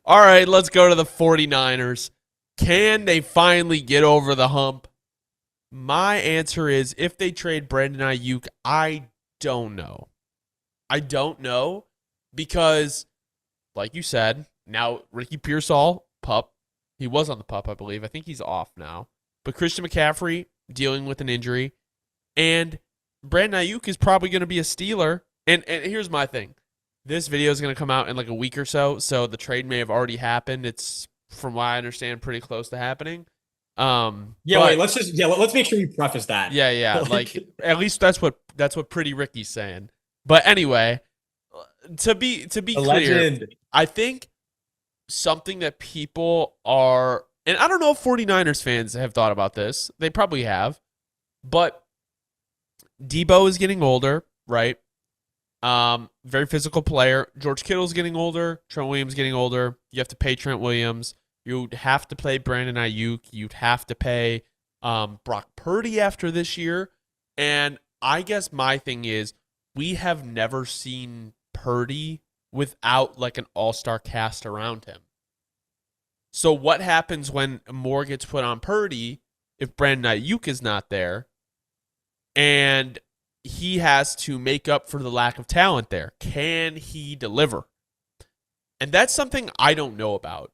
All right, let's go to the 49ers. Can they finally get over the hump? My answer is if they trade Brandon Ayuk, I don't know. I don't know because, like you said, now Ricky Pearsall, pup, he was on the pup, I believe. I think he's off now. But Christian McCaffrey dealing with an injury, and Brandon Ayuk is probably going to be a Steeler. And here's my thing: this video is going to come out in like a week or so the trade may have already happened. It's from what I understand, pretty close to happening. Yeah, wait, But let's make sure you preface that. yeah, Like, like at least that's what Pretty Ricky's saying. But anyway, to be the clear, legend. I think something that people are, and I don't know if 49ers fans have thought about this. They probably have, but Debo is getting older, right? Very physical player. George Kittle's getting older. Trent Williams getting older. You have to pay Trent Williams. You'd have to pay Brandon Ayuk. You'd have to pay Brock Purdy after this year. And I guess my thing is we have never seen Purdy without like an all-star cast around him. So what happens when more gets put on Purdy if Brandon Ayuk is not there and he has to make up for the lack of talent there? Can he deliver? And that's something I don't know about.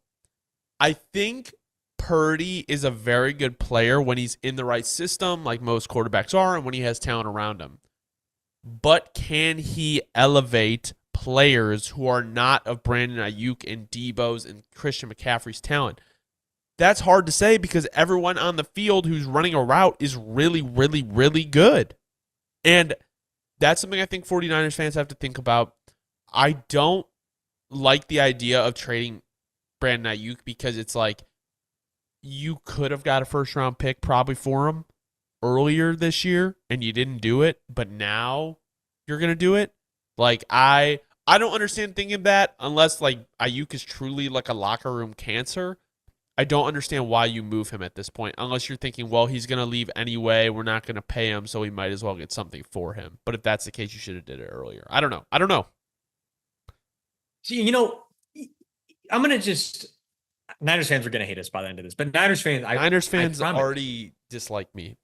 I think Purdy is a very good player when he's in the right system, like most quarterbacks are, and when he has talent around him. But can he elevate players who are not of Brandon Ayuk and Debo's and Christian McCaffrey's talent? That's hard to say because everyone on the field who's running a route is really, really, really good. And that's something I think 49ers fans have to think about. I don't like the idea of trading Brandon Ayuk because it's like you could have got a first round pick probably for him earlier this year and you didn't do it, but now you're gonna do it. Like I don't understand thinking that unless like Ayuk is truly like a locker room cancer. I don't understand why you move him at this point unless you're thinking, well, he's gonna leave anyway. We're not gonna pay him, so we might as well get something for him. But if that's the case, you should have did it earlier. I don't know. I don't know. See, I'm gonna just Niners fans are gonna hate us by the end of this, but Niners fans, Niners I fans promise. already dislike me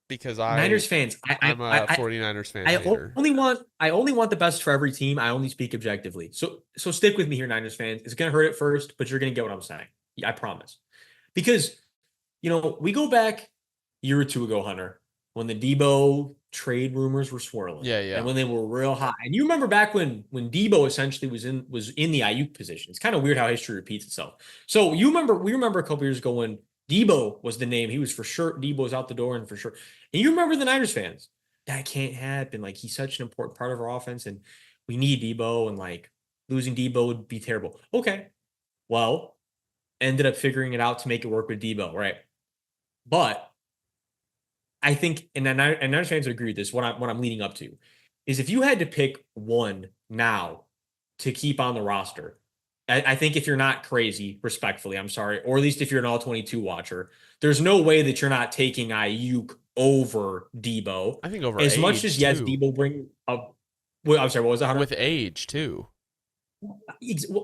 because Niners fans, I'm a 49ers fan I hater. only want the best for every team. I only speak objectively. So stick with me here, Niners fans. It's gonna hurt at first, but you're gonna get what I'm saying. Yeah, I promise. Because we go back a year or two ago, Hunter, when the Debo trade rumors were swirling Yeah, and yeah. when they were real high. And you remember back when Debo essentially was in the Ayuk position. It's kind of weird how history repeats itself. So we remember a couple years ago when Debo was the name. He was for sure. Debo was out the door and for sure. And you remember the Niners fans. That can't happen. Like he's such an important part of our offense, and we need Debo, and like losing Debo would be terrible. Okay. Well, ended up figuring it out to make it work with Debo, right? But I think, and Niners fans would agree with this. What I'm leading up to is if you had to pick one now to keep on the roster, I think if you're not crazy, respectfully, I'm sorry, or at least if you're an all 22 watcher, there's no way that you're not taking Ayuk over Debo. I think over As much age as yes, too. Debo bring up. Well, I'm sorry, what was that, Hunter? With age too.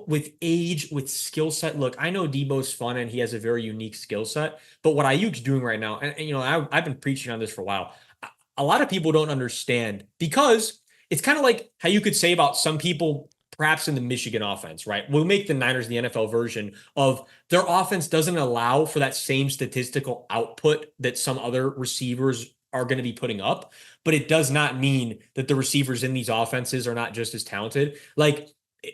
With age, with skill set. Look, I know Debo's fun and he has a very unique skill set, but what Ayuk's doing right now, and I've been preaching on this for a while. A lot of people don't understand because it's kind of like how you could say about some people, perhaps in the Michigan offense, right? We'll make the Niners the NFL version of their offense doesn't allow for that same statistical output that some other receivers are going to be putting up, but it does not mean that the receivers in these offenses are not just as talented. Like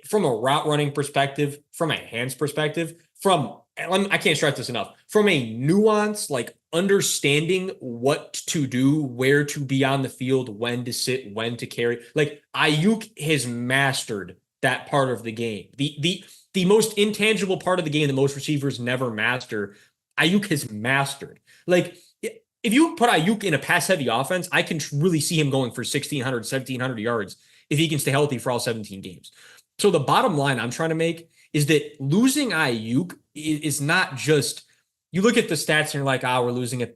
from a route running perspective, from a hands perspective, I can't stress this enough, from a nuance, like understanding what to do, where to be on the field, when to sit, when to carry. Like Ayuk has mastered that part of the game. The most intangible part of the game that most receivers never master, Ayuk has mastered. Like if you put Ayuk in a pass heavy offense, I can really see him going for 1,600, 1,700 yards if he can stay healthy for all 17 games. So the bottom line I'm trying to make is that losing Ayuk is not just you look at the stats and you're like, we're losing a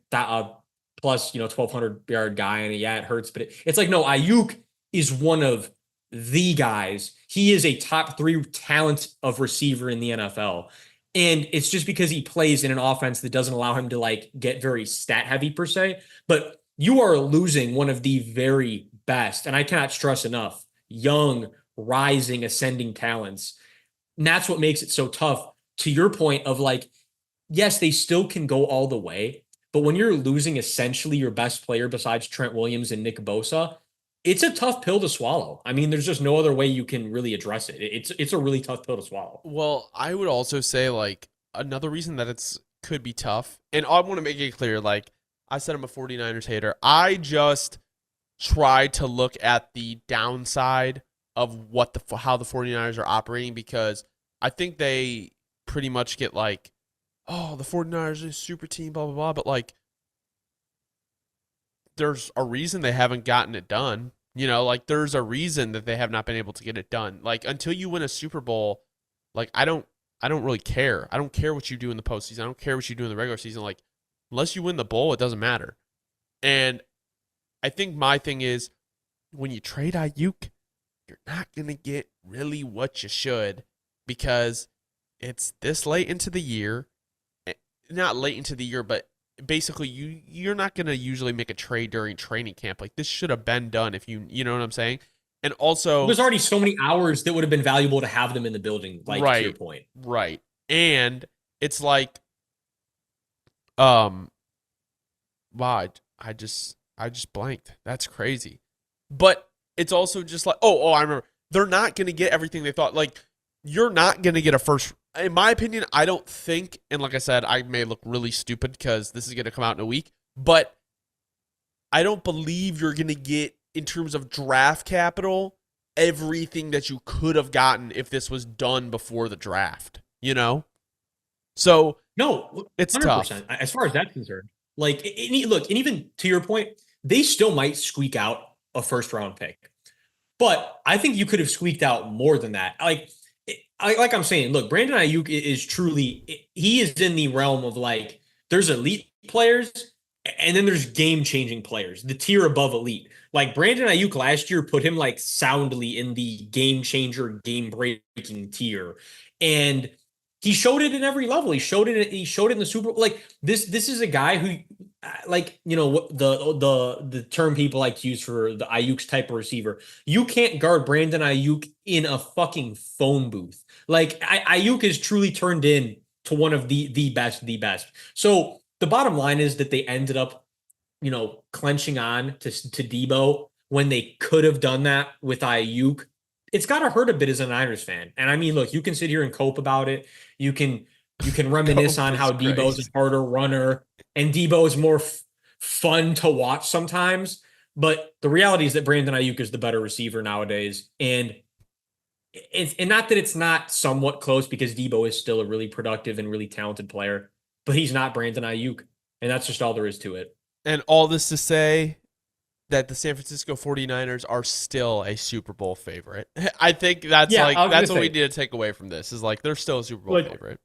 plus 1,200 yard guy, and yeah, it hurts, but it's like no, Ayuk is one of the guys. He is a top 3 talent of receiver in the NFL. And it's just because he plays in an offense that doesn't allow him to like get very stat heavy per se. But you are losing one of the very best, and I cannot stress enough, young, rising, ascending talents. And that's what makes it so tough. To your point of like, yes, they still can go all the way, but when you're losing essentially your best player besides Trent Williams and Nick Bosa, it's a tough pill to swallow. I mean, there's just no other way you can really address it. It's a really tough pill to swallow. Well, I would also say like another reason that it's could be tough, and I want to make it clear, like I said I'm a 49ers hater. I just try to look at the downside of what the how the 49ers are operating because I think they pretty much get like, oh, the 49ers are a super team, blah blah blah, but like there's a reason they haven't gotten it done. You know, like there's a reason that they have not been able to get it done. Like until you win a Super Bowl, like I don't really care. I don't care what you do in the postseason. I don't care what you do in the regular season. Like unless you win the bowl, it doesn't matter. And I think my thing is when you trade Ayuk, you're not gonna get really what you should because it's this late into the year. Not late into the year, but basically you're not gonna usually make a trade during training camp. Like this should have been done if you know what I'm saying. And also, There's already so many hours that would have been valuable to have them in the building, like to your right, point. right, and it's like, um, wow, I just blanked. That's crazy. But it's also just like, I remember. They're not gonna get everything they thought. Like you're not gonna get a first. In my opinion, I don't think, and like I said, I may look really stupid because this is gonna come out in a week, but I don't believe you're going to get, in terms of draft capital, everything that you could have gotten if this was done before the draft, you know? So No, it's tough. 100%. As far as that's concerned, like, look, and even to your point, they still might squeak out a first round pick. But I think you could have squeaked out more than that. Like I'm saying, look, Brandon Ayuk is truly, he is in the realm of like there's elite players and then there's game changing players, the tier above elite. Like Brandon Ayuk last year put him like soundly in the game changer, game breaking tier, and he showed it in every level. He showed it. He showed it in the Super Bowl. Like this is a guy who, like the term people like to use for the Ayuk's type of receiver. You can't guard Brandon Ayuk in a fucking phone booth. Like Ayuk is truly turned in to one of the best, the best. So the bottom line is that they ended up, clenching on to Debo when they could have done that with Ayuk. It's got to hurt a bit as a Niners fan. And I mean, look, you can sit here and cope about it. You can reminisce Cope on is how Debo's a crazy. harder runner and Debo is more fun to watch sometimes. But the reality is that Brandon Ayuk is the better receiver nowadays. And not that it's not somewhat close because Debo is still a really productive and really talented player, but he's not Brandon Ayuk. And that's just all there is to it. And all this to say that the San Francisco 49ers are still a Super Bowl favorite. I think that's Yeah, I like was gonna that's what we say, need to take away from this is like they're still a Super Bowl like, favorite.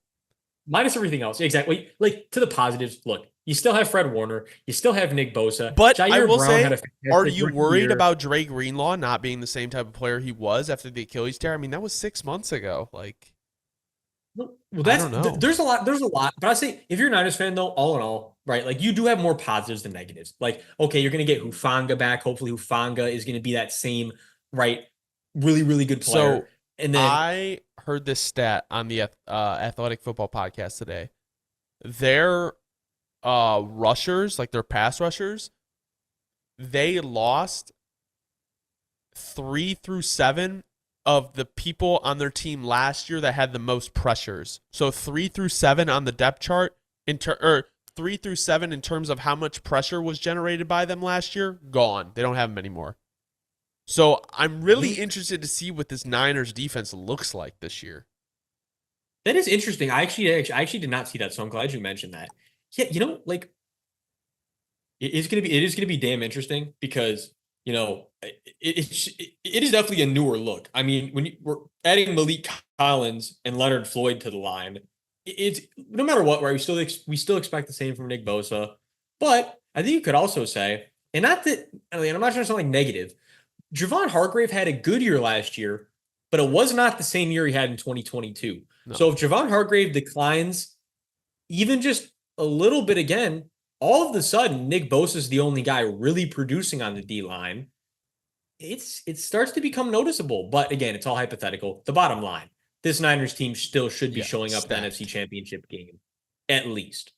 minus everything else. Exactly. Like to the positives, look, you still have Fred Warner, you still have Nick Bosa. But I Jair will Brown had say, a are fantastic you rookie worried year. about Dre Greenlaw not being the same type of player he was after the Achilles tear? I mean, that was 6 months ago. Like, Well, I don't know. there's a lot, but I say if you're a Niners fan though, all in all, right, like you do have more positives than negatives. Like, okay, you're gonna get Hufanga back. Hopefully, Hufanga is gonna be that same, right, really, really good player. So And then I heard this stat on the Athletic Football podcast today. Their rushers, like their pass rushers, they lost 3 through 7 of the people on their team last year that had the most pressures. So 3 through 7 on the depth chart, or 3 through 7 in terms of how much pressure was generated by them last year, gone. They don't have them anymore. So I'm really you, interested to see what this Niners defense looks like this year. that is interesting. I actually did not see that, so I'm glad you mentioned that. Yeah, like it is gonna be damn interesting because it is definitely a newer look. I mean, we're adding Malik Collins and Leonard Floyd to the line, it's no matter what, right? We still expect the same from Nick Bosa, but I think you could also say, and not that I mean, I'm not trying to sound like negative, Javon Hargrave had a good year last year, but it was not the same year he had in 2022. No. So if Javon Hargrave declines even just a little bit again, all of a sudden Nick Bosa is the only guy really producing on the D line. It starts to become noticeable. But again, it's all hypothetical. The bottom line, this Niners team still should be showing up the NFC stacked. Championship game, at least.